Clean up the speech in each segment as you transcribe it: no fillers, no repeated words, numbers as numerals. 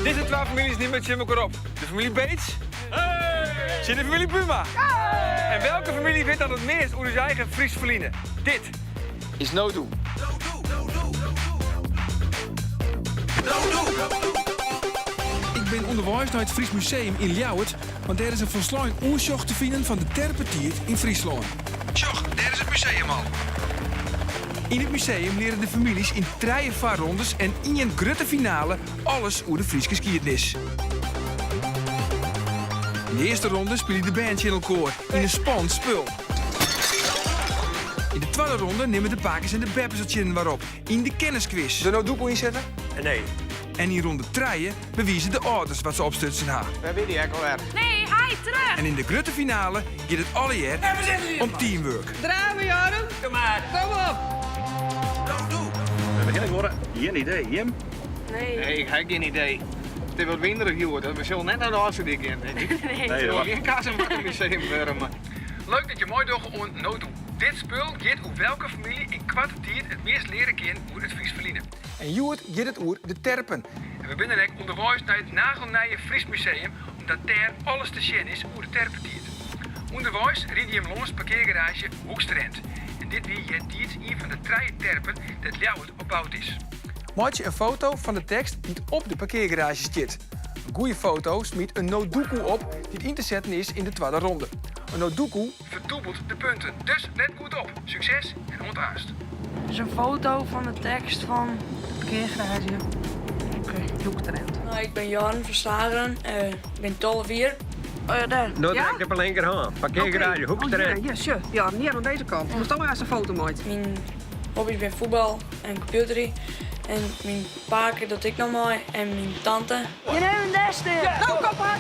Deze 12 families nemen je elkaar op. De familie Bates. Hey! De familie Buma. Hey! En welke familie vindt dan het meest over zijn eigen Fries verliezen? Dit is No Do. Ik ben onderwijs naar het Fries Museum in Ljouwert, want daar is een versluiend oersjoch te vinden van de terpentiert in Friesland. Sjoch, daar is het museum al. In het museum leren de families in 3 vaarrondes en in een grote finale alles over de Friese geschiedenis. In de eerste ronde spelen de bandje in elkaar in een spannend spul. In de tweede ronde nemen de pakers en de beppers het zin waarop in de kennisquiz. De no-doekel inzetten? Nee. En in ronde 3 bewijzen de ouders wat ze opstutsen hebben. Waar ben je alweer? Nee, hij terug! En in de grote finale gaat het alle jaar om teamwork. Draven, Joren. Kom maar. Kom op. We beginnen worden. Geen idee, Jim? Nee. Nee, ik heb geen idee. Het is wat winderig hier. We zullen net naar de Amsterdam gaan, denk ik. Nee. Nee, We dat geen kaas en wat museum vormen. Leuk dat je mooi docht on no doen. Dit spul gaat over welke familie in kwarte tijd het meest leren kan hoe het Fries verliezen. En Joert gaat het over de terpen. En we binnen ook onderwijs naar het nagelnije Fries Museum, omdat daar alles te zien is over de terpentiert. Onderwijs ried hij hem langs parkeergarage Hoekstrand. En dit wie het diert een van de 3 terpen dat Ljouwert opbouwd is. Maak je een foto van de tekst die op de parkeergarage zit. Een goede foto smiet een no-doekoe op die in te zetten is in de tweede ronde. Een no-doekoe verdubbelt de punten, dus let goed op. Succes en onthaast. Dus een foto van de tekst van de parkeergarage. Oké, Hoektrend. Nou, ik ben Jan Verstageren, ik ben 12 jaar. Oh ja, daar. Nou, Ja? ik heb een linkerhand. Parkeergarage, Hoekstraat. Ja, sure. Ja, hier aan deze kant. Moest toch maar eens een foto maken. Mijn hobby's zijn voetbal en computer. En mijn paken dat ik nog mooi en mijn tante. Je neemt een deste. Nou, kom maar.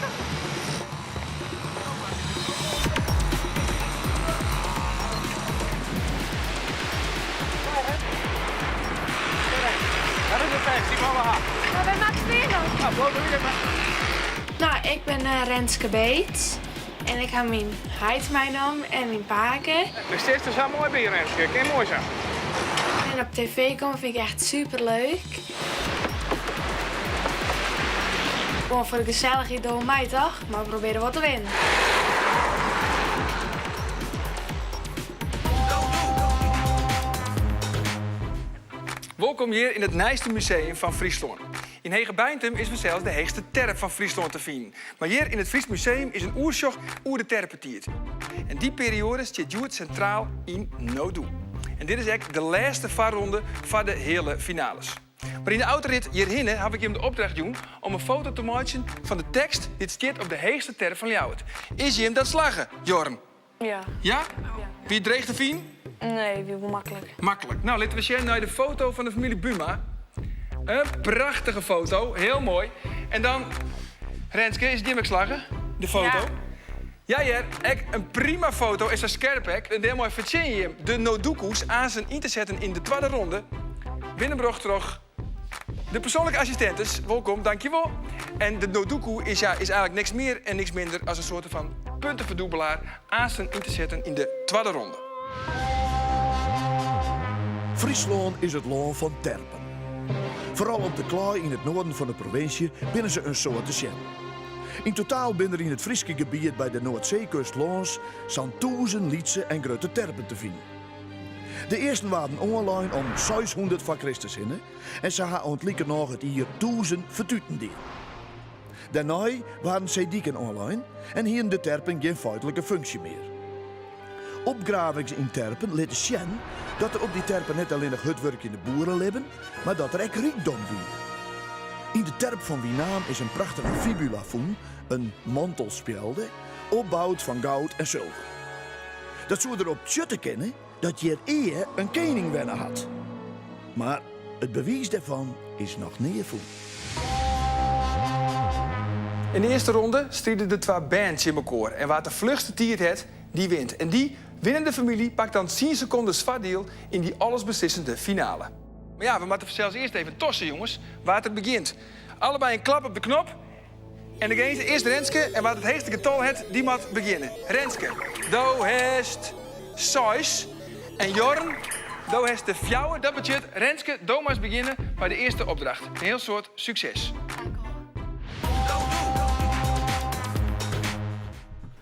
Wat is het feest? Die mama gaat. Maar wij maken spelen. Nou, wat doe je maar. Nou, ik ben Renske Beets en ik heb mijn huidmijnaam en mijn paken. De steeds zo mooi bij je, Renske. Ken mooi zo. En op tv komen vind ik echt super leuk. Gewoon voor de gezelligheid door mij toch, maar we proberen wat te winnen. Welkom hier in het Nijste Museum van Friesland. In Hegebeintem is zelfs de heegste terp van Friesland te vinden. Maar hier in het Fries Museum is een oersjoch oer de terpentiert. En die periode staat Joert centraal in no-do. En dit is eigenlijk de laatste vaarronde van de hele finales. Maar in de autorit hierheen heb ik hem de opdracht doen om een foto te maken van de tekst die staat op de heegste terp van Ljouwert. Is je hem dat slagen, Jorn? Ja. Ja? Wie dreigt te vinden? Nee, wie wil makkelijk. Makkelijk. Nou, laten we zien naar de foto van de familie Buma. Een prachtige foto, heel mooi. En dan, Renske, is die hem slagen? De foto? Ja, echt een prima foto. Is een scherp, een heel mooi vertje de no-doekoes aan zijn in te zetten in de tweede ronde. Binnenbrocht terug. De persoonlijke assistentes, welkom, dankjewel. En de no-doekoe is eigenlijk niks meer en niks minder als een soort van puntenverdubbelaar aan zijn in te zetten in de tweede ronde. Friesland is het land van terpen. Vooral op de klaai in het noorden van de provincie binnen ze een soort te zien. In totaal binnen er in het Frieske gebied bij de Noordzeekust langs zo'n 1000 liedse en grote terpen te vinden. De eerste waren online om 600 van Christus in en ze hadden ontlieken nog het hier 1000 vertuten die. Daarna waren zeedieken online en hier de terpen geen feitelijke functie meer. Opgravings in terpen lieten zien dat er op die terpen niet alleen nog hutwerk in de boeren leven, maar dat er ook rijkdom woont. In de terp van Wienaam is een prachtige fibula voen, een mantelspelde, opgebouwd van goud en zilver. Dat zou erop te kennen dat je eer een koning wennen had. Maar het bewijs daarvan is nog niet voen. In de eerste ronde streden de 2 bands in elkaar. En waar de vlugste tiert het, die wint. En die winnende familie pakt dan 10 seconden zwaardeel in die allesbeslissende finale. Maar ja, we moeten zelfs eerst even tossen, jongens, waar het begint. Allebei een klap op de knop. En de eerst Renske, en waar het heegste getal het, die moet beginnen. Renske, do heeft 6. En Jorn, do heeft de 4. Dat betekent, Renske, do mag beginnen bij de eerste opdracht. Een heel soort succes.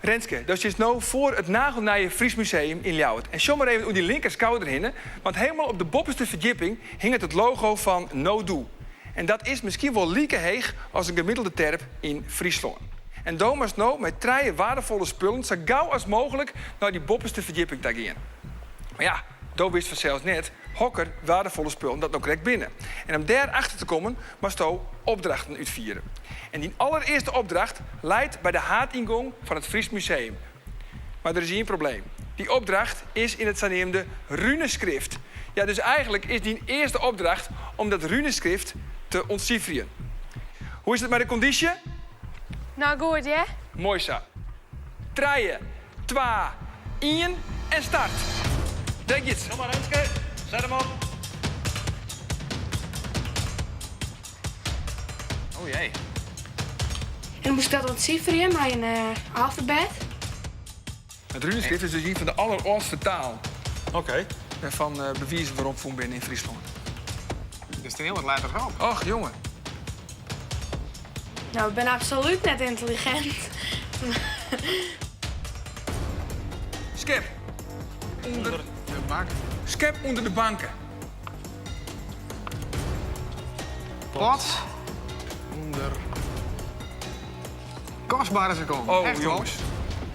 Renske, dat is nou voor het nagelnaaien Fries Museum in Ljouwert. En zomaar even op die linker schouder heen, want helemaal op de bovenste verdieping hing het logo van No Do. En dat is misschien wel liekeheeg als een gemiddelde terp in Friesland. En Thomas nou met 3 waardevolle spullen zo gauw als mogelijk naar die bovenste verdieping te gaan. Maar ja, Doe wist vanzelfs net, hokker waardevolle spullen dat nog direct binnen. En om daarachter te komen, moest Doe opdrachten uitvieren. En die allereerste opdracht leidt bij de haardingang van het Fries Museum. Maar er is hier een probleem. Die opdracht is in het zogenaamde runeschrift. Ja, dus eigenlijk is die eerste opdracht om dat runeschrift te ontcijferen. Hoe is het met de conditie? Nou goed, hè? Mooi zo. 3, 2, 1 en start. Denk je het? Kom maar, Renske. Zet hem op. Oh jee. En dan moest ik dat ontcijferen met een alfabet. Het runeschrift is dus een van de alleroudste taal. Oké. Waarvan bewijzen we opvoed binnen in Friesland. Dus het is heel wat later op. Och, jongen. Nou, ik ben absoluut net intelligent. Skep. Onder De bank. Skep onder de banken. Pot. Onder. Kostbare seconde. Oh, Echt, hoor. jongens.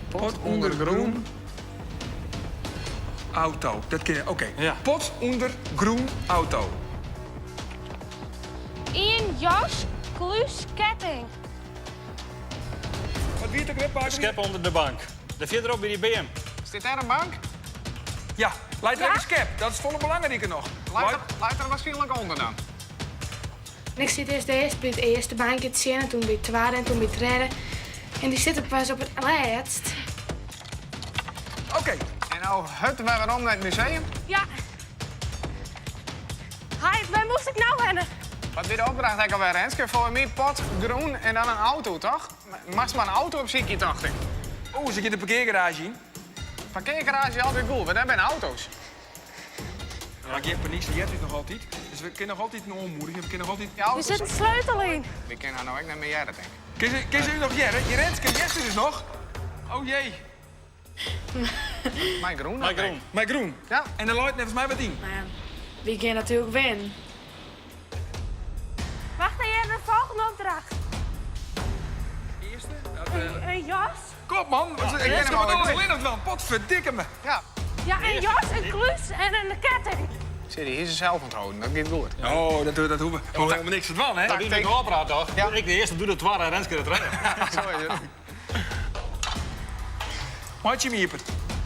Pot onder groen. Auto. Dat ken je. Oké. Ja. Pot onder groen auto. Ian, jas, kluus, ketting. Wat wie het ook net, Pater? Skep onder de bank. De verderop bij die BM. Is dit daar een bank? Ja, leidt er even skep. Dat is volle belangrijke nog. Leidt er waarschijnlijk onder dan. En ik zit eerst bij het eerste bankje te zien, en toen bij het tweede en toen bij het derde. En die zitten pas op het laatst. Oké. En nou, het waarom naar het museum? Ja. Hi, waar moest ik nou rennen? Wat weer de opdracht heb ik alweer, Renske? Voor mij pot, groen en dan een auto, toch? Mag maar een auto op ziekje, dacht ik. Oeh, zit je in de parkeergarage in? Parkeergarage is altijd goed, want daar zijn auto's. Ja, ik heb er niks, die hebt het nog altijd. Dus we kunnen nog altijd een onmoedig. We kunnen nog altijd... Ja, Er auto's. zit een sleutel in. We kennen haar nou ook naar meer jaren, denk ik. Ken je nog Jerre? Je Renske, Jesse dus nog? Oh jee. Mijn groen. Mike Groen. Mijn groen. Ja. En de luidt net als mij wat in. Maar ja, wie kan natuurlijk winnen? Wacht even, de volgende opdracht. Eerste? Een jas. Kom man, ik ken hem al alleen nog wel. Potverdikke me. Ja. Ja, een jas, een kluus en een ketting. Zie je, hier is ze zelf onthouden. Dat gaat goed. Oh, dat hoeven we helemaal niks te doen, hè? Die met de operaat toch? Ja. Ik de eerste doe de tweede en Renske de tweede. Zo is het. Maatje me hier.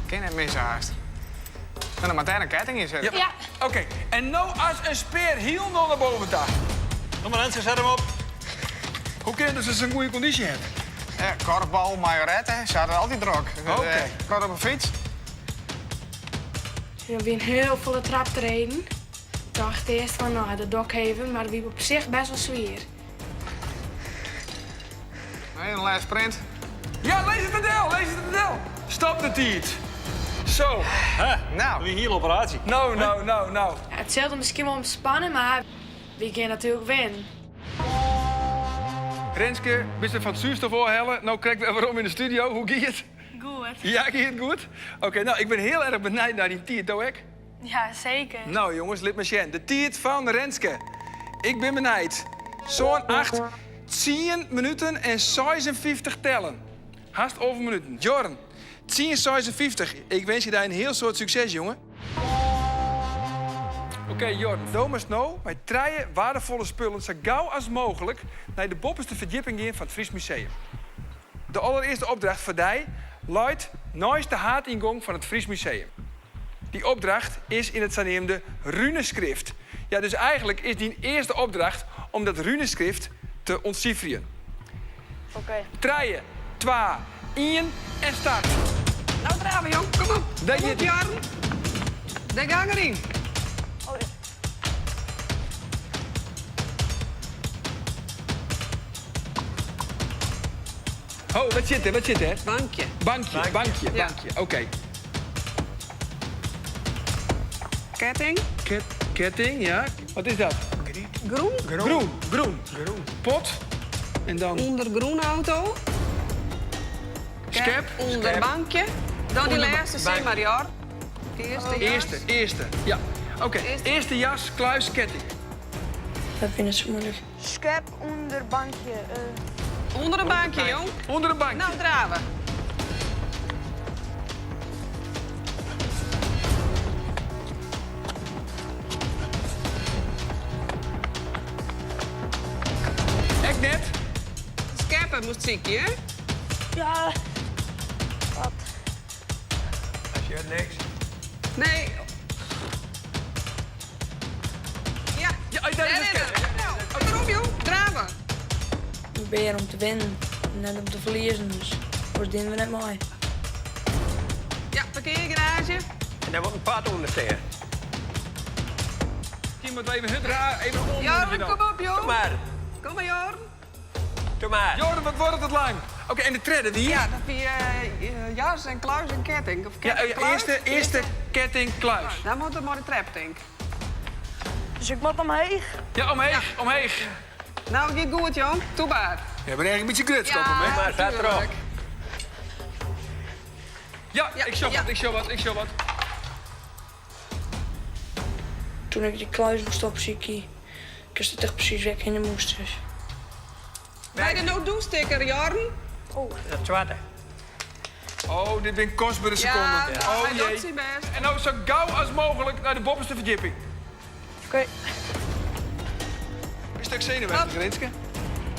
Ken het missen haast. En dan maar daar een ketting in zetten. Ja. Oké, en nou als een speer heel nog naar boven daar. Kom maar, Renske, zet hem op. Hoe kun je dat ze een goede conditie hebben? Korfbal, majoretten, ze hadden altijd druk. Oké. Kort op een fiets. En dan weer heel veel trap te rijden. Ik dacht eerst van, nou, de dok even, maar dat was op zich best wel zwaar. Nee, een laatste sprint. Ja, lees het de del. Stop de tijd. Zo. Nou, Doe je hier operatie. Nou. Ja, hetzelfde misschien wel ontspannen, maar wie kan natuurlijk winnen? Renske, bist je van het zuurstof oorhellen? Nou krijg ik waarom in de studio. Hoe gaat het? Goed. Ja, gaat het goed? Oké, nou, ik ben heel erg benieuwd naar die tiert, toch? Ja, zeker. Nou jongens, let me zien. De tiert van Renske. Ik ben benieuwd. Zo'n 8, 10 minuten en 56 tellen. Haast over minuten. Jorn, 10, 56. Ik wens je daar een heel soort succes, jongen. Oké, Jorn. Thomas nou met 3 waardevolle spullen zo gauw als mogelijk naar de bovenste verdieping in van het Fries Museum. De allereerste opdracht voor die luidt naast de haardingang van het Fries Museum. Die opdracht is in het zogenaamde runeschrift. Ja, dus eigenlijk is die eerste opdracht om dat runeschrift te ontcijferen. Oké. 3, 2, 1 en start. Nou, draven, jong. Kom op. Denk Kom je op, Jaren. De gang erin. Oh, wat zit er? Bankje. Bankje. Oké. Ketting. Ketting, ja. Wat is dat? Groen. Groen. Pot. En dan Onder groen auto. Skep. Onder bankje. Dan die laatste zin maar, Jor. Eerste. Ja. Oké, eerste jas, kluis, ketting. Dat vind ik zo moeilijk. Skep onder bankje. Onder een bankje, jong. Onder een bankje. Nou, draven. Echt net. Skeppen moest ziekje, hè? Ja. Wat? Als je niks. Nee. Ja. Ja, dat is een skep. Nou, waarom, jong? Draven. Ik ben hier om te winnen, net om te verliezen. Dus was dienen we net mooi. Ja, parkeergarage. En daar wordt een pad onder staan. Hier moeten we even onder. Jorn, kom op, jong. Kom maar. Kom maar, Jorn. Kom maar. Jordan, wat wordt het lang? Oké, en de tredde, wie? Ja, dat vind je jas en kluis en ketting. Of Ja, ketting, kluis. eerste ketting, kluis. Dan moet het maar de trap, denk ik. Dus ik moet omheen. Ja, omheeg. Nou, gaat goed, jong. Toe maar. Je bent eigenlijk een beetje gruts, Ja, hè? Maar staat erop. tuurlijk. Ja, Ja, ik show wat. Toen ik die kluis moest opzoeken, ik wist het echt precies weg in de moest. Dus. Bij de no-do-sticker, Jorn. Dat zwarte. Oh, dit ben kostbare seconden. Ja, Oh hij doet jee. zijn best. En nou zo gauw als mogelijk naar de bovenste verdieping. Oké. Een stuk zenuwachtig, Renske.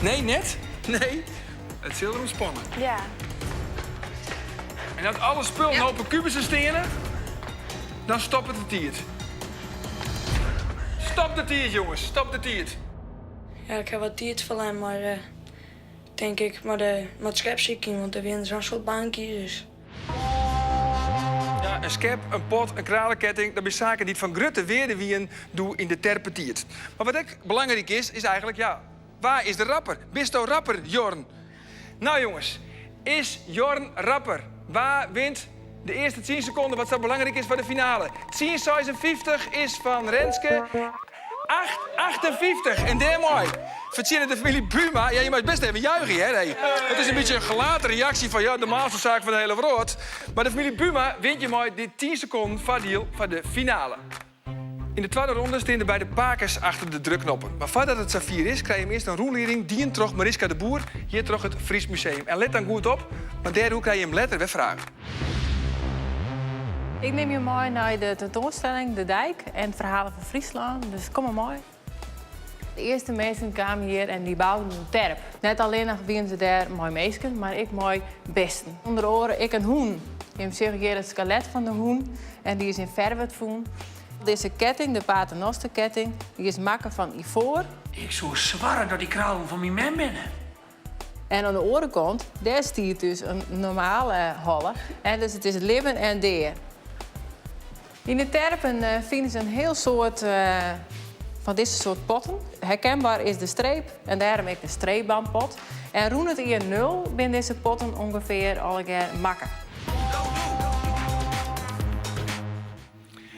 Nee, net? Nee. Het zit erom spannen. Ja. En dat alle spullen Ja. op een kubussen stenen, dan stopt het de tiert. Stop de tiert, jongens. Stop de tiert. Ja, ik heb wat tijd verleden, maar denk ik, maar het schep zie ik niet, want er weer zo'n soort bankje, dus. Ja, een skep, een pot, een kralenketting, dat zijn zaken die het van grutte weer wien doen in de terpentiert. Maar wat ook belangrijk is eigenlijk, ja, waar is de rapper? Bist u rapper, Jorn? Nou jongens, is Jorn rapper? Waar wint de eerste 10 seconden, wat zo belangrijk is voor de finale? 10:56 is van Renske. 8:58 en daar mooi. Verzinnen de familie Buma. Ja, je mag best even juichen, hè? Nee. Het is een beetje een gelaten reactie van ja, de maalste zaak van de hele wereld. Maar de familie Buma wint je mooi dit 10 seconden voordeel van de finale. In de tweede ronde staan er bij de pakers achter de drukknoppen. Maar voordat het Safir is, krijg je hem eerst een roelering die trok Mariska de Boer, hier trok het Fries Museum. En let dan goed op, maar daardoor krijg je hem letter weer vragen. Ik neem je mooi naar de tentoonstelling De Dijk en verhalen van Friesland. Dus kom maar mooi. De eerste mensen kwamen hier en die bouwden een terp. Net alleen nog waren ze daar mooi meesken, maar ik mooi besten. Onder oren ik een hoen. Je hebt zich hier het skelet van de hoen en die is in verwet voen. Deze ketting, de Paternoster ketting, die is maken van ivoor. Ik zou zwaren dat die kralen van mijn man binnen. En aan de orenkant, daar stiert dus een normale holle. En dus het is libben en deer. In de terpen vinden ze een heel soort van dit soort potten. Herkenbaar is de streep en daarom ook de streepbandpot. En rond het IR 0 zijn deze potten ongeveer al makken.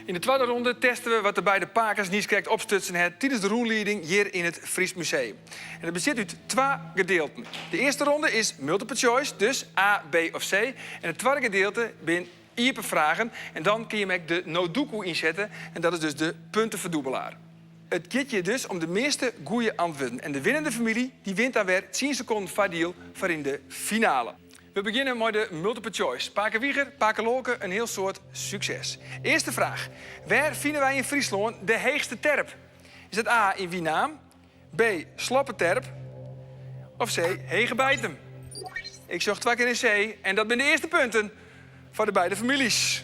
In de tweede ronde testen we wat de beide pakers niet correct opstutsen het tijdens de roelleiding hier in het Fries Museum. En het bestaat uit 2 gedeelten. De eerste ronde is multiple choice, dus A, B of C. En het tweede gedeelte zijn iepen vragen. En dan kun je hem de no-doekoe inzetten. En dat is dus de puntenverdubbelaar. Het gaat je dus om de meeste goede antwoorden. En de winnende familie die wint dan weer 10 seconden voordeel voor in de finale. We beginnen met de multiple choice. Pakenwieger, Pakenlolke, een heel soort succes. Eerste vraag. Waar vinden wij in Friesland de heegste terp? Is het A, in Wienaam? B, Sloppeterp? Of C, Hegebeitem? Ik zocht 2 keer in C en dat zijn de eerste punten voor de beide families.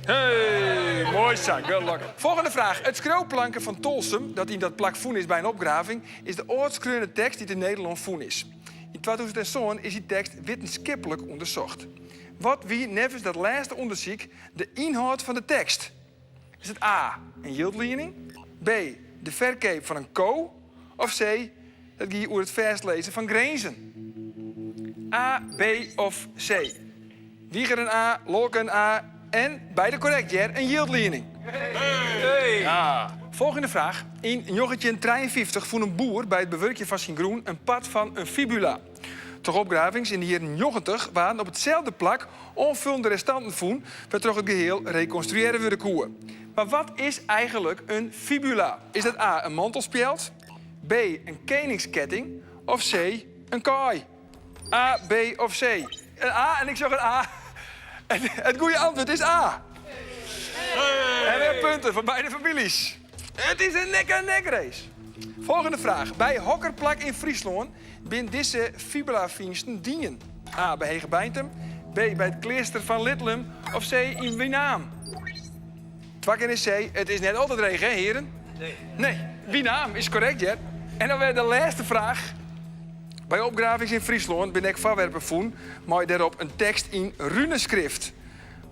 Hey, mooi zaak, wel lekker. Volgende vraag. Het schreeuwplanken van Tolsum, dat in dat plak voen is bij een opgraving, is de oortskreunde tekst die in Nederland voen is. In 2007 is die tekst wetenschappelijk onderzocht. Wat wie nevens dat laatste onderzoek de inhoud van de tekst? Is het A, een yieldlening? B, de verkeep van een ko? Of C, dat je over het verslezen van grenzen? A, B of C? Wieger een A, Lolke een A en beide correct, Jer, een yieldlening. Hey. Ja. Volgende vraag. In 1953 voer een boer bij het bewerken van zijn groen een pad van een fibula. toch opgravings in de jaren 90 waren op hetzelfde plak onvullende restanten voen, waar toch het geheel reconstrueren worden koeien. Maar wat is eigenlijk een fibula? Is dat A, een mantelspeld, B, een koningsketting of C, een kooi? A, B of C? Een A en ik zeg een A. En het goede antwoord is A. En weer punten voor beide families. Het is een nek-aan-nek race. Volgende vraag. Bij Hokkerplak in Friesland zijn deze fibula-vingsten dienen. A, bij Hegebeintem, B, bij het klooster van Lidlum of C, in Wienaam. Twakken is C. Het is net altijd regen, hè, heren? Nee, Wienaam is correct, Jet. En dan weer de laatste vraag. Bij opgravings in Friesland ben ik voorwerpen voen, maar daarop een tekst in runeschrift.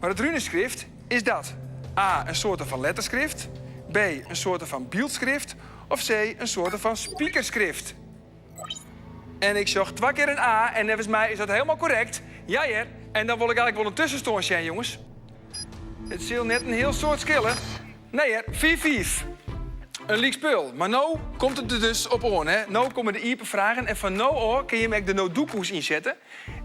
Maar het runeschrift is dat A, een soort van letterschrift, B, een soort van beeldschrift of C, een soort van speakerschrift. En ik zag 2 keer een A en volgens mij is dat helemaal correct. Ja, ja. En dan wil ik eigenlijk wel een tussenstand zijn, jongens. Het zal net een heel soort skillen. Nee, hè, 4-4. Een leek spul. Maar nu komt het er dus op aan, hè. Nu komen de iepen vragen en van nu aan kun je hem de no-doekoes inzetten.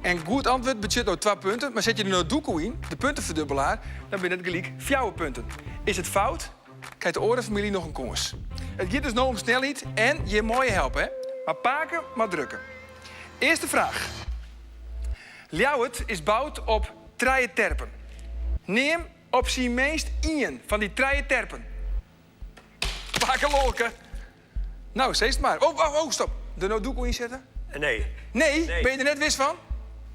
En goed antwoord budget nou 2 punten. Maar zet je de no-doekoe in, de puntenverdubbelaar, dan ben het gelijk 4 punten. Is het fout, krijgt de orenfamilie nog een kans. Het gaat dus nou om snelheid en je mooie helpen, hè. Maar paken, maar drukken. Eerste vraag. Ljouwert is bouwd op 3 terpen. Neem op zijn meest 1 van die 3 terpen. Pakken lolken. Nou, zeg het maar. Oh, stop. De no-doekoe inzetten? Nee. Nee? Ben je er net wist van?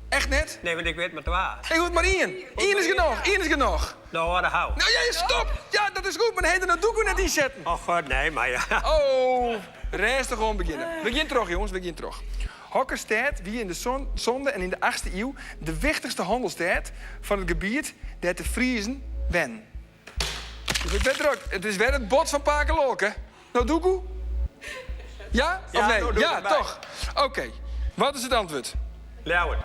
Echt net? Nee, want ik weet maar 2. Ik moet maar 1. 1 is genoeg. 1 is genoeg. Nou, hou. Nou, ja, stop. Ja, dat is goed. Maar dan heet de no-doekoe net inzetten. Oh, god, nee, maar ja. Oh, rustig gewoon beginnen. Begin terug, jongens. Begin terug. Hokkerstad wie in de zonde en in de 8e eeuw de wichtigste handelsstad van het gebied dat de Friezen wen. Dus ik ben druk. Het is weer het bot van Pakelolken. Nou, doekoe? Ja? Of nee? Nou, ja, toch? Oké. Wat is het antwoord? Ljouwert.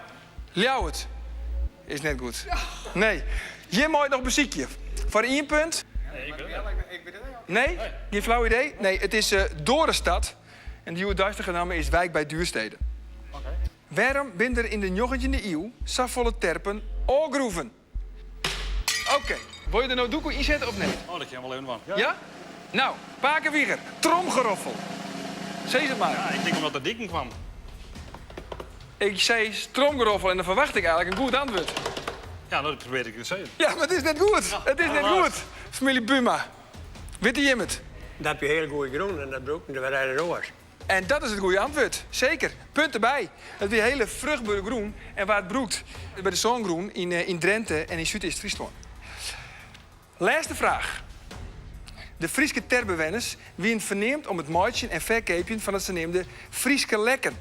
Ljouwert. Is net goed. Nee. Je mooit nog muziekje. Voor 1 punt. Nee? Geen flauw idee? Nee, het is Dorenstad. En die duistere naam is Wijk bij Duurstede. Waarom ben er in de 19e eeuw zoveel terpen oorgroeven? Oké. Wil je er nou doekoe inzetten of niet? Oh, dat kan wel even van. Ja? Nou, Pakenwieger, tromgeroffel. Zeg het maar. Ja, ik denk omdat de dikken kwam. Ik zei tromgeroffel en dan verwacht ik eigenlijk een goed antwoord. Ja, dat probeer ik te zeggen. Ja, maar het is net goed. Ja, het is net goed. Familie Buma. Witte Jimmet. Dat heb je heel goede groen en dat broekt de rijden roos. En dat is het goede antwoord. Zeker. Punt erbij. Het is hele vruchtbare groen. En waar het broekt, bij de Zongroen in Drenthe en in Zuid-Friesland. Laatste vraag. De Frieske terbewenners wien verneemt om het maaitje en verkeepje van het geneemde Frieske lekken.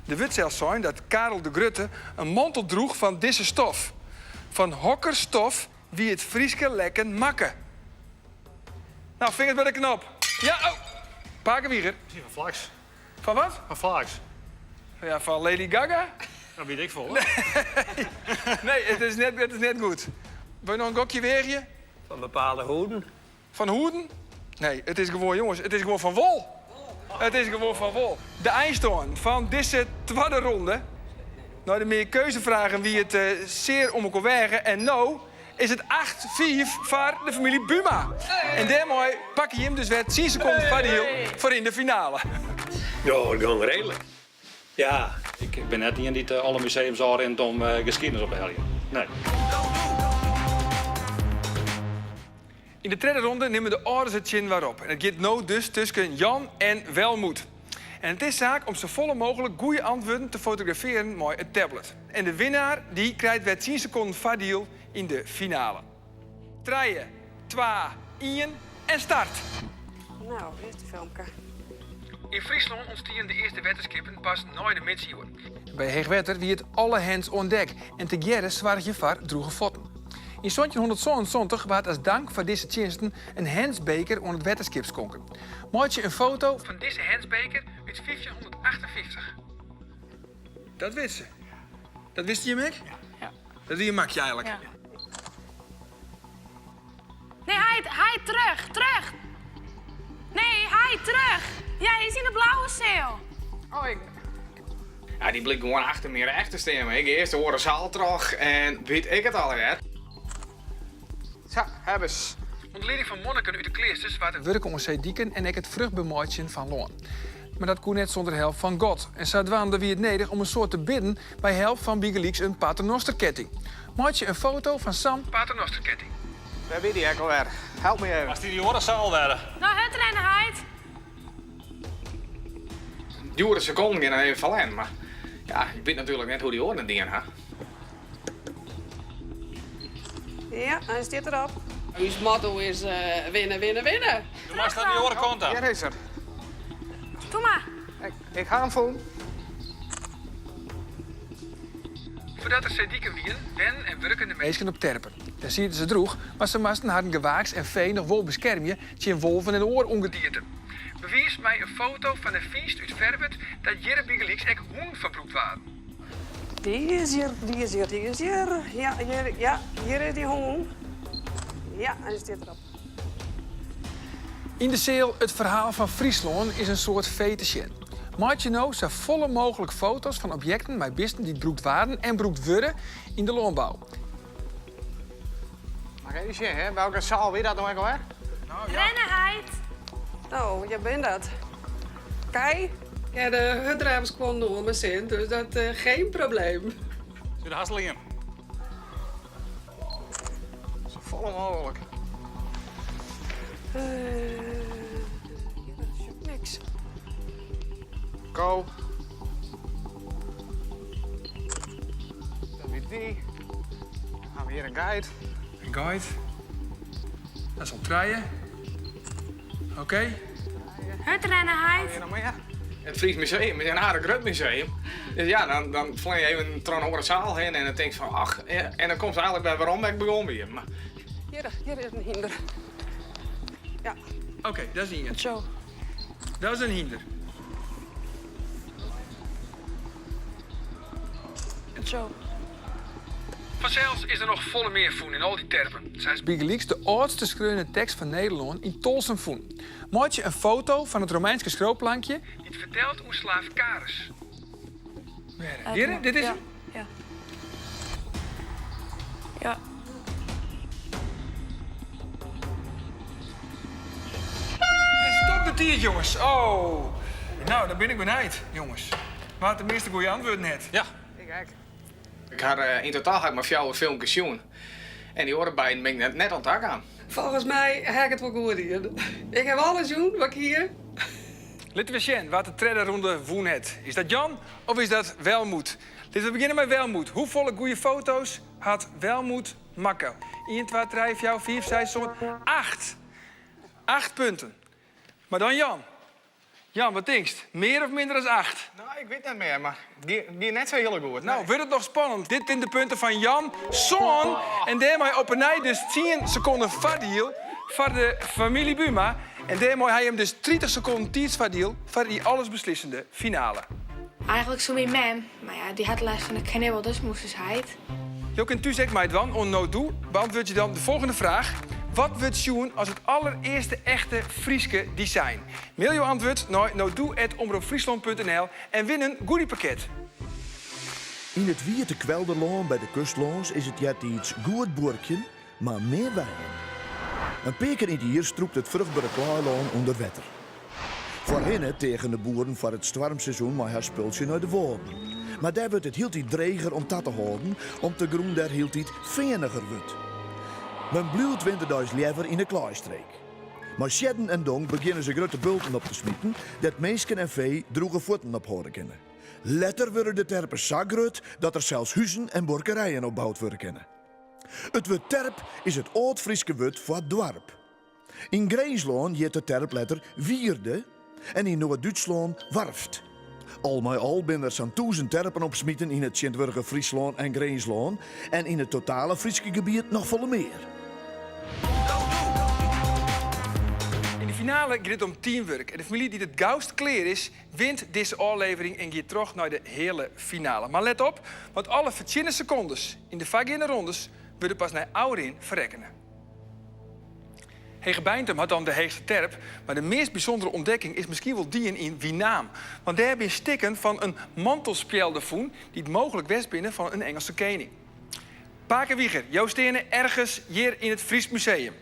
De wordt zelfs zijn dat Karel de Grutte een mantel droeg van deze stof. Van hokkerstof wie het Frieske lekken makken. Nou, vingers bij de knop. Ja, oh. Pakenwieger. Misschien van Flax. Van wat? Van Flax. Ja, van Lady Gaga? Dat weet ik veel. Nee, het is net goed. Wil je nog een gokje weerje? Van bepaalde hoeden. Van hoeden? Nee, het is gewoon, jongens, het is gewoon van wol. Het is gewoon van wol. De eindstand van deze tweede ronde. Nou, de meer keuzevragen wie het zeer om elkaar wegen. En nou is het 8-4 voor de familie Buma. En daarmee pak je hem dus weer 10 seconden van de hiel voor in de finale. Ja, het ging redelijk. Ja. Ik ben net niet die alle museums al rent om geschiedenis op te helpen. Nee. In de tweede ronde nemen de ouders het chin waarop. En het gaat nou dus tussen Jan en Welmoed. En het is zaak om zo volle mogelijk goede antwoorden te fotograferen met het tablet. En de winnaar die krijgt weer 10 seconden vadiel in de finale. 3, 2, 1 en start. Nou, eerste filmpje. In Friesland ontstien de eerste wetenskippen pas na de middeleeuwen. Bij Heegwetter wie het alle hands on deck en te gerren zwaar je var droege fotten. In 1777 werd als dank voor deze diensten een Hensbeker onder het wetenskip schonken. Maak je een foto van deze Hensbeker uit 1558. Dat wist ze. Dat wist je, Mek? Ja. Dat wie maak je eigenlijk? Ja. Nee, hij terug. Nee, hij terug. Ja, hij is in de blauwe cel. Oh, Ja, die bleek gewoon achter me recht te stemmen. Ik eerst de horen zaal terug en weet ik het al, hè. Zo, hebben ze. Onder leiding van monniken uit de kleesters waar het werken om Dieken en ik het vruchtbemoeitje van Loon. Maar dat kon net zonder help van God. En zodoende wie het nodig om een soort te bidden bij help van Bigelieks een paternosterketting. Maak je een foto van Sam paternosterketting. Waar ben die hek alweer? Help me even. Als die horen zaal werden. Nou, het rennen, Heid. Duurde seconden en dan even vallen, maar ja, ik weet natuurlijk net hoe die oren dingen gaan. Ja, hij zit erop. Ons motto is winnen, winnen, winnen. Je mag naar die horen konten. Hier is er. Doe maar. Ik ga hem voelen. Voordat er Dieken wieren, ben en werken de meesten op terpen. Daar zie je ze droeg, maar ze moesten hadden gewaaks en vee nog wel beschermen tegen wolven en oorongedierte. Bewijs mij een foto van een feest uit Verwet dat Jere Bigelieks echt hoen verbroekt waren. Die is hier, die is hier, die is hier. Hier is die hoen. Ja, hij zit erop. In de zeel Het Verhaal van Friesland is een soort feestje. Maak je nou zo volle mogelijk foto's van objecten met bisten die broekt waren en broekt worden in de landbouw. Mag ik even zien, hè? Welke zaal weet dat nog wel, hè? Nou, Rennen, Heid. Nou, jij bent dat. Kai? Ja, de hutruimers kwam door mijn zin, dus dat geen probleem. Zit hasselingen. Zo volle mogelijk. Niks. Go. Dan weer die. Dan gaan we hier een guide. Een guide. Dat is al treien. Oké. Het rennen, Heid. Hier nog meer. Het Fries Museum is een aardig groot museum. Dus ja, dan vlieg je even een de zaal heen en dan denk je van ach. En dan komt ze eigenlijk bij waarom ik begon weer. Maar Hier is een hinder. Ja. Oké, dat is een hinder. Zo. Dat is een hinder. Zo. Vanzelfs is er nog volle meer voen in al die terpen. Zij is Bigelieks de oudste schreeuwende tekst van Nederland in Tolsen voen. Maak je een foto van het Romeinse schroopplankje die het vertelt hoe slaaf Karus. Hier, dit is ja. hem? Ja. Ja. En stop de tiert, jongens. Oh. Nou, dan ben ik benijd, jongens. Maar tenminste goede antwoord net. Ja. ik had in totaal had ik maar 4 filmpjes zien. En die horen bij ben ik net aan het dak aan. Volgens mij heb ik het wel goed hier. Ik heb alles doen wat ik hier. Laten we zien wat de derde ronde woen het. Is dat Jan of is dat Welmoed? Laten we beginnen met Welmoed. Hoeveel goede foto's had Welmoed makken? 1, 2, 3, 4, 5, 6, 7, 8. 8 punten. Maar dan Jan. Jan, wat denk je? Meer of minder dan 8? Nou, ik weet niet meer, maar die net zo heel goed. Nou, wordt het nog spannend. Dit zijn de punten van Jan. Zoon. En daarmee op een nij dus 10 seconden verdiel voor de familie Buma. En daarmee hij hem dus 30 seconden tijdsverdiel voor die allesbeslissende finale. Eigenlijk zo mijn man, maar ja, die had last van de knibbel, dus moest ze Heid. Je kunt u zegt mij het wan, on no do. Beantwoord je dan de volgende vraag. Wat wordt Sjoen als het allereerste echte Frieske design? Mail je antwoord naar nodo@omroepfriesland.nl en win een goodiepakket. In het Wierte Kwelderlaan bij de kustlands is het jet iets goed boerkje, maar meer wijn. Een paar keer in het jaar stroept het vruchtbare klaarlaan onder wetter. Voorheen tegen de boeren voor het stormseizoen maar haar spultje naar de woorden. Maar daar wordt het heel iets dreger om dat te houden, om te groen daar heel iets veeniger wordt. Men blijft winterduis liever in de klaaistreek. Maar Sjedden en Dong beginnen ze grote bulten op te smieten, dat meesken en vee droege voeten op horen kunnen. Later worden de terpen zo groot dat er zelfs huizen en borkerijen opgebouwd worden kunnen. Het woord terp is het oud-Frieske woord voor het dorp. In Greenslaan heet de terpletter wierde en in Noord-Duitsland warft. Al met al zijn er zo'n 1000 terpen opsmieten in het Sint-Wurgen Friesland en Greenslaan en in het totale Frieske gebied nog volle meer. In de finale gaat het om teamwork. En de familie die het gauwst kleer is, wint deze aflevering en gaat terug naar de hele finale. Maar let op, want alle verschillende secondes in de vagina rondes worden pas naar ouderin verrekkenen. Hege Beintum had dan de heegste terp, maar de meest bijzondere ontdekking is misschien wel die in Wienaam. Want daar hebben stikken van een mantelspjelde voen die het mogelijk west binnen van een Engelse koning. Pakenwieger, jou stenen ergens hier in het Fries Museum.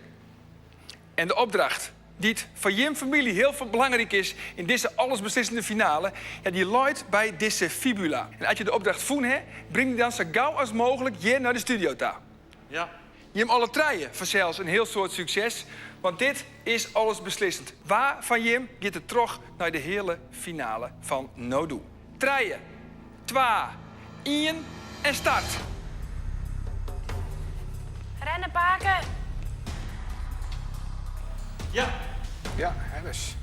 En de opdracht die het van je familie heel veel belangrijk is in deze allesbeslissende finale, ja, die luidt bij deze fibula. En als je de opdracht voen hebt, breng die dan zo gauw als mogelijk hier naar de studio ta. Ja. Je hem alle treien vanzelfs een heel soort succes, want dit is allesbeslissend. Waar van Jim gaat het terug naar de hele finale van No-Do. Treien, 2, 1 en start. Rennen, Paken. Ja, dus.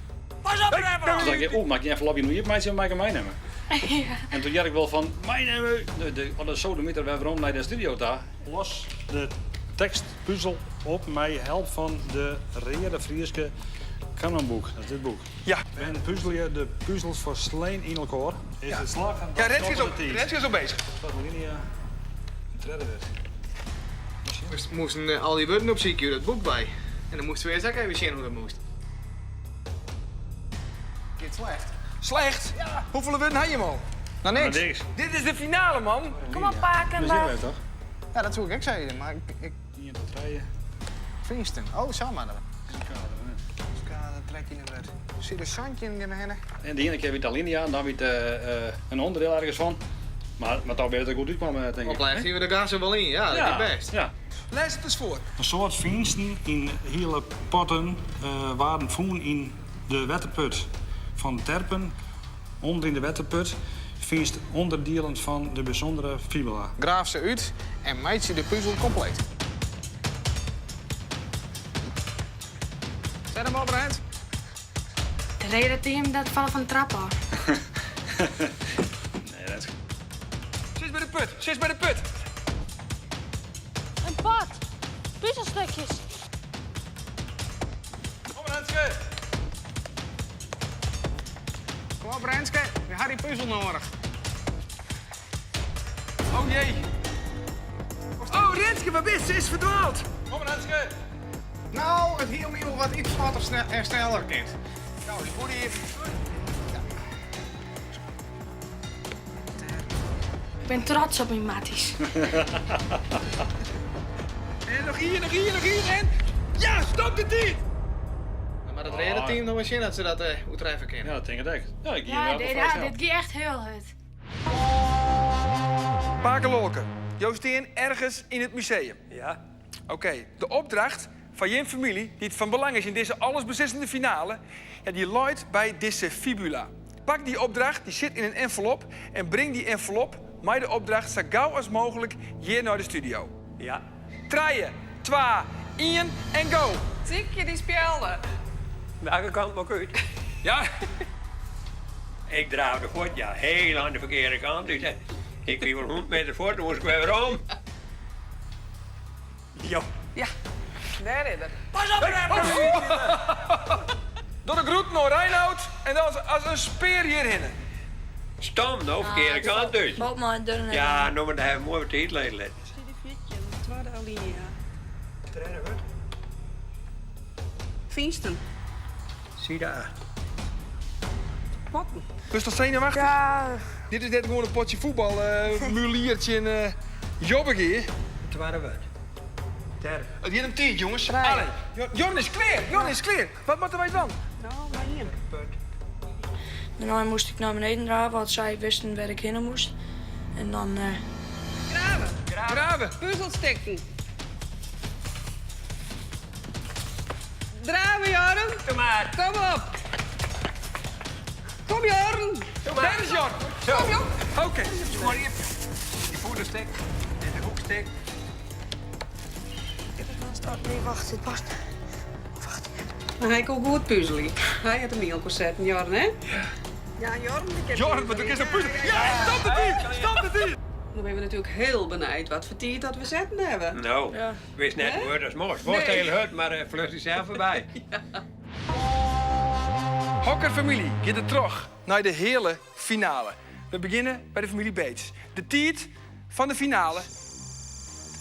Pas op, Rebbe! Toen dacht ik, mag ik even lobby nu hier meisje en mag ik mij nemen? Ja. En toen dacht ik wel van, mij nemen. De sodemieter weer rond naar de studio daar. Los de tekstpuzzel op met help van de Reerde Frieske kanonboek. Dat is dit boek. Ja. En puzzel je de puzzels voor sleen in elkaar. Is het slagen? Ja, Renske is al bezig. Dat moet niet treden werd. We moesten al die woorden op zieken dat boek bij. En dan moesten we eerst ook even zien hoe dat moest. Dit slecht. Slecht? Ja. Hoeveel woorden had je hem al? Nou, niks. Dit is de finale, man. Kom op, Paken. Dat zien wij toch? Ja, dat zou ik zeggen, maar ik... Hier tot rijden. Vingsten. Oh, zo maar. Dat trekt hij naar het. Zie je er zandje in de hennen? En de ene keer weer Alinea en dan weer een onderdeel ergens van. Maar toch weer dat het goed uitkwam, denk ik. Opleiding zien we de gas er wel in, ja, dat is best. Ja. Lees het eens voor. Een soort vingsten in hele potten waren voen in de wetterput van Terpen. Onder in de wetterput vingst onderdelen van de bijzondere fibula. Graaf ze uit en maakt ze de puzzel compleet. Zet hem op, Brent. De reden team dat vallen van de trap af. Nee, dat is... Zit bij de put, zit bij de put. Een pot. Puzzelstukjes. Kom maar, Renske. Kom op, Renske. We hebben die puzzel nodig. Oh jee. Oh, Renske, waar bent ze? Is verdwaald. Kom maar, Renske. Nou, het hield me wat iets vatter en sneller, kind. Nou, spoed hier. Ik ben trots op mijn matties. En nog hier en... Ja, stop de tijd! Maar dat reden team nog wel zien dat ze dat uitrijven kunnen. Ja, dat denk ik ook. Ja, ik Ja, dit gaat echt heel goed. Pakenlolken, Joosteen ergens in het museum. Ja. Oké, de opdracht van je familie, die het van belang is in deze allesbeslissende finale, ja, die luidt bij deze fibula. Pak die opdracht, die zit in een envelop en breng die envelop met de opdracht zo gauw als mogelijk hier naar de studio. Ja. Treien, 2, 1 en go! Zie je die spelden? Welke kant moet ik uit? Ja, Ik draaf de voet, ja, heel aan de verkeerde kant. Dus ik liep wel 100 meter voor, toen moest ik weer om. Jo. Ja, daar is het. Pas op, Rebbe! door de groet naar Reinoud en dan als een speer hierheen. Stom, de verkeerde kant dus. Boot maar een dun. Ja, noem maar, daar hebben we mooi wat te eten laten. De tweede alinea. Vingsten. Zie daar. Potten. Dus dat zenuwachtig? Ja. Dit is net gewoon een potje voetbal, muliertje en jobbige. Het waren we. Ter. Het hier een tientje, jongens. Allee, Jon is klaar, Jon is klaar. Wat moeten wij dan? Nou, maar hier. Daarna moest ik naar beneden draven, want zij wisten waar ik heen moest. En dan... Graven. Graven. Puzzelstikken. Draven, Joren. Kom maar. Kom op. Kom, Joren. Daar is Jon. Kom, Jon. Oké. Maar hier. Die voederstek en de hoekstek. Nee, wacht, dit past. Maar hij kan goed puzzelen. Hij had een mielko zetten, Jorn, hè? Ja, Jorn. Jorn, wat doe ik zo'n puzzel? Ja, stop de tijd! Stop de tijd! Dan ben we natuurlijk heel benieuwd wat voor tiert dat we zetten hebben. Nou, Ja. wist net hoe dat is mooi. Het wordt heel hard, maar vlucht is zelf voorbij. Hokkerfamilie gaat er terug naar de hele finale. We beginnen bij de familie Beets. De tijd van de finale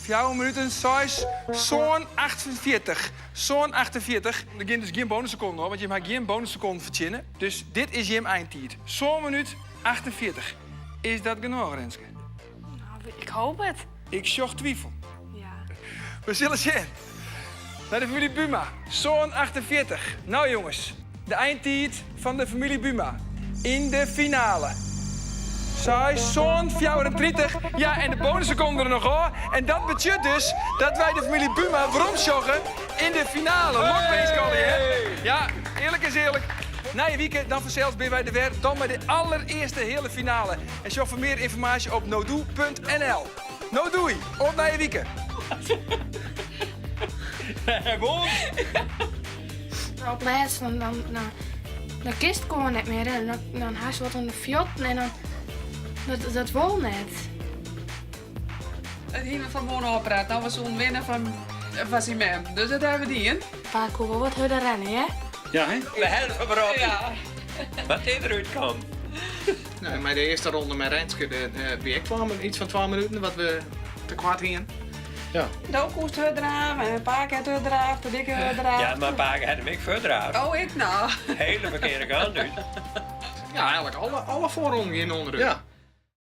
4 minuten, 6, zo'n 48. Zo'n 48. Er gaan dus geen bonusseconden hoor, want je mag geen bonusseconden verzinnen. Dus dit is je eindtijd. Zo'n minuut 48. Is dat genoeg, Renske? Nou, ik hoop het. Ik zocht twijfel. Ja. We zullen zien. Naar de familie Buma. Zo'n 48. Nou jongens, de eindtijd van de familie Buma. In de finale. Zij zo'n 34. Ja, en de bonussen komen er nog hoor. En dat betekent dus dat wij de familie Buma vooromsjoggen in de finale. Lokbeenskallie, hè? Ja, eerlijk is eerlijk. Na je weekend dan vanzelfs ben wij er weer. Dan bij de allereerste hele finale. En zoek voor meer informatie op nodoe.nl. Nou doei, op naar je weekend. Op laatst, dan kist gewoon niet meer. En dan haast wat aan de fjotten en dan... Dat wil net. Het hier van Bono operaat. Nou was zo'n winnaar van Simem. Dus dat hebben we die in. Pa, ik wil wat harder rennen, hè? Ja, hè? We helpen erop. Ja. Wat dit eruit komt. Nou, maar de eerste ronde met Renske, ik kwam iets van 12 minuten, wat we te kwart hingen. Ja. Dook koest het eraf en een paar keer het eraf, de dikke eraf. Ja, maar pa had hem ik verder aan. Oh, ik nou. Hele verkeerde kant uit. Ja, eigenlijk alle voorronden in onder. Ja.